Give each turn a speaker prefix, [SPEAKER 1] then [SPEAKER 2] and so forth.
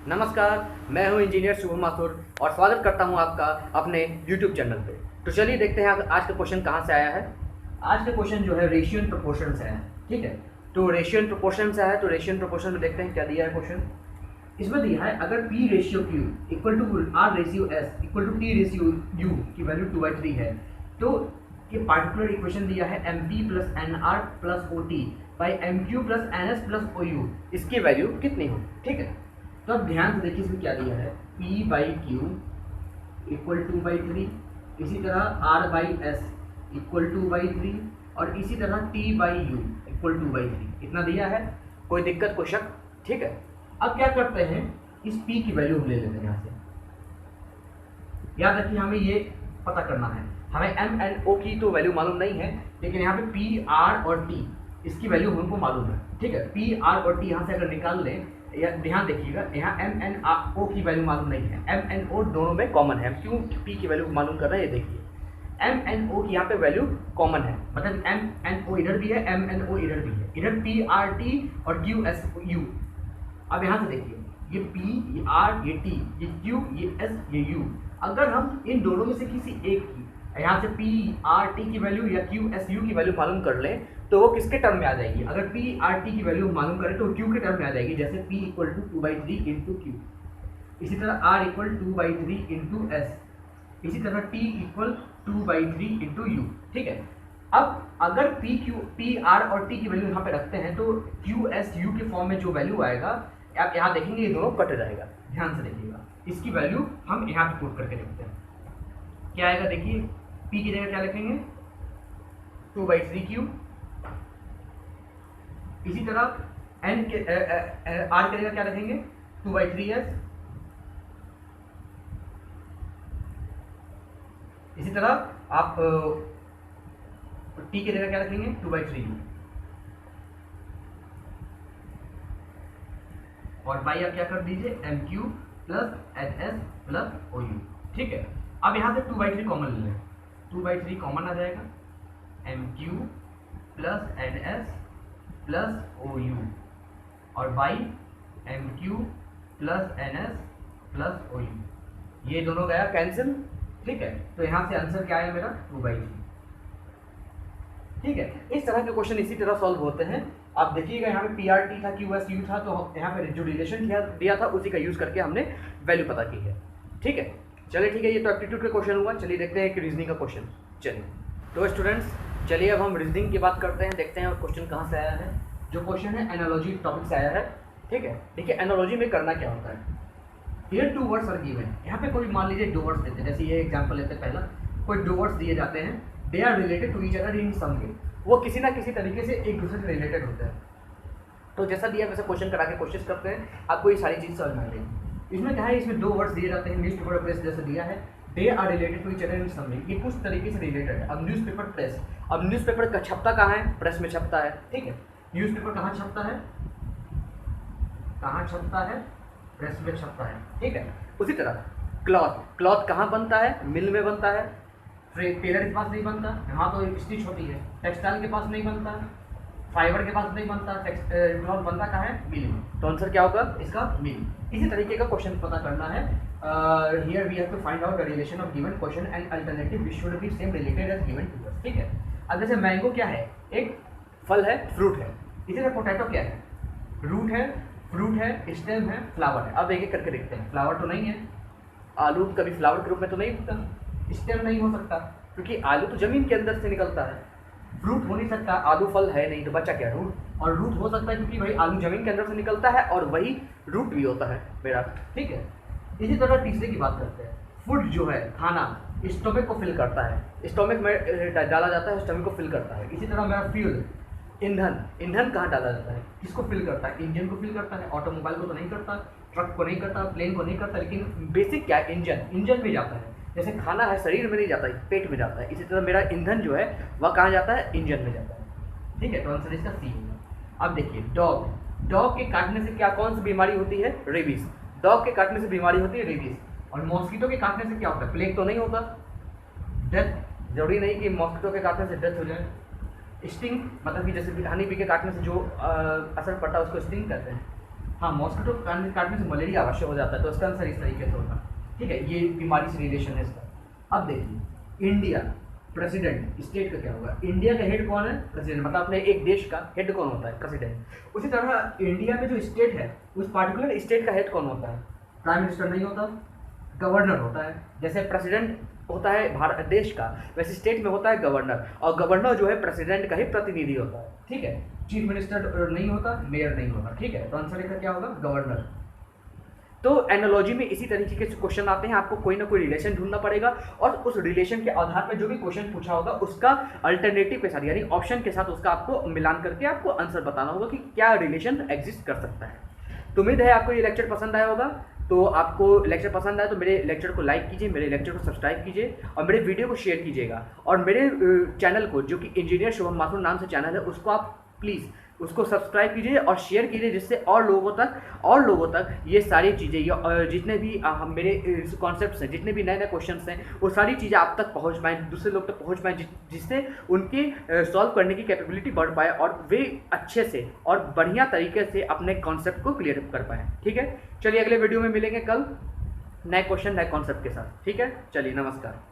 [SPEAKER 1] नमस्कार, मैं हूं इंजीनियर शुभम माथुर और स्वागत करता हूं आपका अपने YouTube चैनल पे। तो चलिए देखते हैं आज का क्वेश्चन कहां से आया है। आज का क्वेश्चन जो है रेशियो एंड प्रोपोर्शन से है। ठीक है, तो रेशियो एंड प्रोपोर्शन से है, तो रेशियो एंड प्रोपोर्शन में देखते हैं क्या दिया है क्वेश्चन। इसमें दिया है अगर P ratio Q equal to R ratio S equal to T ratio U की वैल्यू 2/3 है, तो ये पार्टिकुलर इक्वेशन दिया है MP plus NR plus OT by MQ plus NS plus OU, इसकी वैल्यू कितनी हो। ठीक है, तो अब ध्यान से देखिए इसमें क्या दिया है, P बाई क्यू इक्वल 2/3, इसी तरह R बाई S इक्वल 2/3 और इसी तरह T बाई U इक्वल 2/3, इतना दिया है। कोई दिक्कत कोई शक? ठीक है, अब क्या करते हैं, इस P की वैल्यू हम ले लेते हैं यहाँ से। याद रखिए हमें ये पता करना है, हमें M एंड O की तो वैल्यू मालूम नहीं है, लेकिन यहाँ पे P R और T इसकी वैल्यू हमको मालूम है। ठीक है, P R और T यहाँ से अगर निकाल लें, या ध्यान देखिएगा यहाँ M एंड O की वैल्यू मालूम नहीं है, M एंड O दोनों में कॉमन है। क्यों P की वैल्यू मालूम कर रहे हैं, ये देखिए M एंड O की यहाँ पे वैल्यू कॉमन है, मतलब M एंड O इधर भी है, M एंड O इधर भी है, इधर P R T और Q S U। अब यहाँ से देखिए ये P ये R ये T ये Q ये S ये U, अगर हम इन दोनों में से किसी एक की यहाँ से P R T की वैल्यू या Q S U की वैल्यू मालूम कर लें, तो वो किसके टर्म में आ जाएगी। अगर P R T की वैल्यू मालूम करें तो Q के टर्म में आ जाएगी, जैसे P equal to 2/3 into Q, इसी तरह R इक्वल 2/3 इंटू S, इसी तरह T इक्वल 2/3 इंटू U। ठीक है, अब अगर P R और T की वैल्यू यहाँ पे रखते हैं तो Q S U के फॉर्म में जो वैल्यू आएगा, आप यहाँ देखेंगे ये दोनों कट जाएगा। ध्यान से देखिएगा, इसकी वैल्यू हम यहाँ पे पुट करके देखते हैं क्या आएगा। देखिए P की जगह क्या लिखेंगे 2/3Q, इसी तरह N के R की जगह क्या लिखेंगे 2/3S, इसी तरह आप T की जगह क्या लिखेंगे 2/3U, और बाई आप क्या कर दीजिए MQ plus NS plus OU। ठीक है, अब यहाँ से 2/3 कॉमन ले लें, 2/3 कॉमन आ जाएगा, MQ plus NS plus OU और by MQ plus NS plus OU, ये दोनों गया कैंसिल। ठीक है, तो यहाँ से आंसर क्या आया मेरा 2/3। ठीक है, इस तरह के क्वेश्चन इसी तरह सॉल्व होते हैं। आप देखिएगा यहाँ पे PRT था QSU था, तो यहाँ पे जो रिलेशन दिया था उसी का यूज करके हमने वैल्यू पता की है। ठीक है, चलिए ठीक है, ये तो एप्टीट्यूड का क्वेश्चन हुआ। चलिए देखते हैं कि रीजनिंग का क्वेश्चन। चलिए तो स्टूडेंट्स, चलिए अब हम रीजनिंग की बात करते हैं, देखते हैं क्वेश्चन कहाँ से आया है। जो क्वेश्चन है एनालॉजी टॉपिक से आया है। ठीक है, देखिए एनालॉजी में करना क्या होता है, हियर 2 वर्ड्स आर गिवन। यहाँ पे कोई मान लीजिए 2 वर्ड्स देते हैं, जैसे ये एग्जांपल लेते हैं, पहला कोई 2 वर्ड्स दिए जाते हैं, they are related to each other in some way, वो किसी ना किसी तरीके से एक दूसरे से रिलेटेड होते हैं। तो जैसा दिया वैसा क्वेश्चन करा के कोशिश करते हैं, आपको ये सारी चीज़ समझ में आ जाएगी। इसमें क्या है, इसमें 2 वर्ड्स दिए जाते हैं, न्यूज़ पेपर प्रेस जैसे दिया है, they are related to each other in some way, ये कुछ तरीके से रिलेटेड है। अब न्यूज़पेपर प्रेस, अब न्यूज़पेपर का छपता कहाँ है, प्रेस में छपता है। ठीक है, न्यूज़पेपर कहाँ छपता है, कहाँ छपता है, प्रेस में छपता है। ठीक है, उसी तरह क्लॉथ, क्लॉथ कहाँ बनता है, मिल में बनता है, टेलर के पास नहीं बनता, यहाँ तो एक स्टिच होती है, टेक्सटाइल के पास नहीं बनता, फाइबर के पास नहीं बनता, क्लॉथ बनता कहाँ है, मिल में। तो आंसर क्या होगा इसका, मिल। इसी तरीके का क्वेश्चन पता करना है। Here we have to find out the relation of given question and alternative which should be same related as given to us. ठीक है, अब जैसे मैंगो क्या है, एक फल है, फ्रूट है। इसी तरह पोटैटो क्या है, रूट है, फ्रूट है, स्टेम है, फ्लावर है। अब एक एक करके देखते हैं। फ्लावर तो नहीं है, आलू कभी फ्लावर के रूप में तो नहीं उगता, स्टेम नहीं हो सकता क्योंकि आलू तो जमीन के अंदर से निकलता है, फ्रूट हो नहीं सकता, आलू फल है नहीं, तो बचा क्या रूट, और रूट हो सकता है क्योंकि भाई आलू जमीन के अंदर से निकलता है और वही रूट भी होता है मेरा। ठीक है, इसी तरह तीसरे की बात करते हैं। फूड जो है, खाना, स्टोमक को फिल करता है, स्टोमक में डाला जाता है, स्टोमक को फिल करता है। इसी तरह मेरा फ्यूल, ईंधन, ईंधन कहाँ डाला जाता है, किसको फिल करता है, इंजन को फिल करता है। ऑटोमोबाइल को तो नहीं करता, ट्रक को नहीं करता, प्लेन को नहीं करता, लेकिन बेसिक क्या है, इंजन में जाता है। जैसे खाना है शरीर में नहीं जाता है, पेट में जाता है, इसी तरह मेरा ईंधन जो है वह कहाँ जाता है, इंजन में जाता है। ठीक है, तो आंसर इसका सी होगा। अब देखिए डॉग, डॉग के काटने से क्या कौन सी बीमारी होती है, रेबीज। डॉग के काटने से बीमारी होती है रेबीज। और मॉस्किटो के काटने से क्या होता है, प्लेग तो नहीं होता, डेथ। जरूरी नहीं कि मॉस्किटो के काटने से डेथ हो जाए। स्टिंग मतलब कि जैसे हनी बी के काटने से जो असर पड़ता है उसको स्टिंग कहते हैं। हाँ, मॉस्किटो काटने से मलेरिया अवश्य हो जाता है, तो इसका आंसर इस तरीके से होगा। ठीक है, ये बीमारी से रिलेशन है इसका। अब देखिए इंडिया, प्रेसिडेंट, स्टेट का क्या होगा? इंडिया का हेड कौन है? प्रेसिडेंट, मतलब अपने एक देश का हेड कौन होता है? प्रेसिडेंट। उसी तरह इंडिया में जो स्टेट है, उस पार्टिकुलर स्टेट का हेड कौन होता है? प्राइम मिनिस्टर नहीं होता, गवर्नर होता है। जैसे प्रेसिडेंट होता है भारत देश का, वैसे स्टेट में होता है गवर्नर, और गवर्नर जो है प्रेसिडेंट का ही प्रतिनिधि होता है। ठीक है, चीफ मिनिस्टर नहीं होता, मेयर नहीं होता। ठीक है, तो आंसर इसका क्या होगा? गवर्नर। तो एनालॉजी में इसी तरीके के क्वेश्चन आते हैं, आपको कोई ना कोई रिलेशन ढूंढना पड़ेगा और उस रिलेशन के आधार पर जो भी क्वेश्चन पूछा होगा उसका अल्टरनेटिव के साथ यानी ऑप्शन के साथ उसका आपको मिलान करके आपको आंसर बताना होगा कि क्या रिलेशन एग्जिस्ट कर सकता है। तो उम्मीद है आपको ये लेक्चर पसंद आया होगा। तो आपको लेक्चर पसंद आया तो मेरे लेक्चर को लाइक कीजिए, मेरे लेक्चर को सब्सक्राइब कीजिए और मेरे वीडियो को शेयर कीजिएगा। और मेरे चैनल को, जो कि इंजीनियर शुभम माथुर नाम से चैनल है, उसको आप प्लीज़ उसको सब्सक्राइब कीजिए और शेयर कीजिए, जिससे और लोगों तक ये सारी चीज़ें, ये जितने भी मेरे कॉन्सेप्ट्स हैं, जितने भी नए नए क्वेश्चंस हैं, वो सारी चीज़ें आप तक पहुंच पाएँ, दूसरे लोग तक पहुंच पाएँ, जिससे उनकी सॉल्व करने की कैपेबिलिटी बढ़ पाए और वे अच्छे से और बढ़िया तरीके से अपने कॉन्सेप्ट को क्लियर कर पाएँ। ठीक है, चलिए अगले वीडियो में मिलेंगे कल नए क्वेश्चन नए कॉन्सेप्ट के साथ। ठीक है, चलिए नमस्कार।